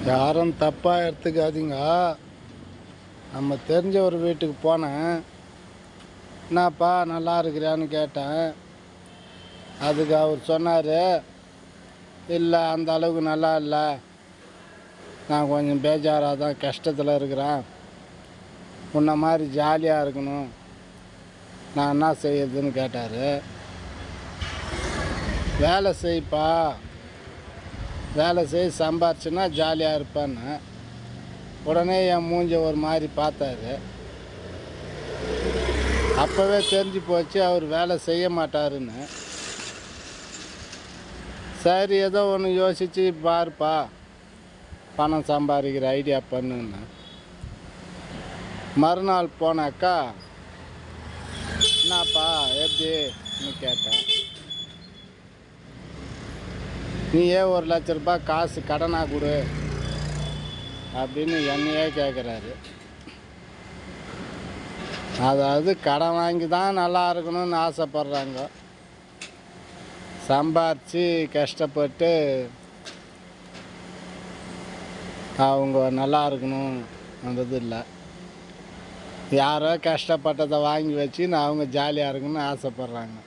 யாரும் தப்பாக எடுத்துக்காதீங்க. நம்ம தெரிஞ்ச ஒரு வீட்டுக்கு போனேன். என்னப்பா நல்லா இருக்கிறியான்னு கேட்டேன். அதுக்கு அவர் சொன்னார், இல்லை அந்த அளவுக்கு நல்லா இல்லை, நான் கொஞ்சம் பேஜாராக தான் கஷ்டத்தில் இருக்கிறேன், உன்ன மாதிரி ஜாலியாக இருக்கணும், நான் என்ன செய்யறதுன்னு கேட்டார். வேலை செய்ப்பா, வேலை செய், சம்பாரிச்சுன்னா ஜாலியாக இருப்பேன்னு. உடனே என் மூஞ்ச ஒரு மாதிரி பார்த்தாரு. அப்போவே தெரிஞ்சு போச்சு அவர் வேலை செய்ய மாட்டாருன்னு. சரி ஏதோ ஒன்று யோசித்து பாருப்பா, பணம் சம்பாதிக்கிற ஐடியா பண்ணுன்னு. மறுநாள் போனாக்கா, என்னப்பா எப்படின்னு கேட்டேன். நீயே 1,00,000 ரூபாய் காசு கடனாக கொடு அப்படின்னு என்னையே கேட்குறாரு. அதாவது கடன் வாங்கி தான் நல்லா இருக்கணும்னு ஆசைப்பட்றாங்க. சம்பாரித்து கஷ்டப்பட்டு அவங்க நல்லா இருக்கணும்ன்றது இல்லை. யாரோ கஷ்டப்பட்டதை வாங்கி வச்சு அவங்க ஜாலியாக இருக்கணும்னு ஆசைப்பட்றாங்க.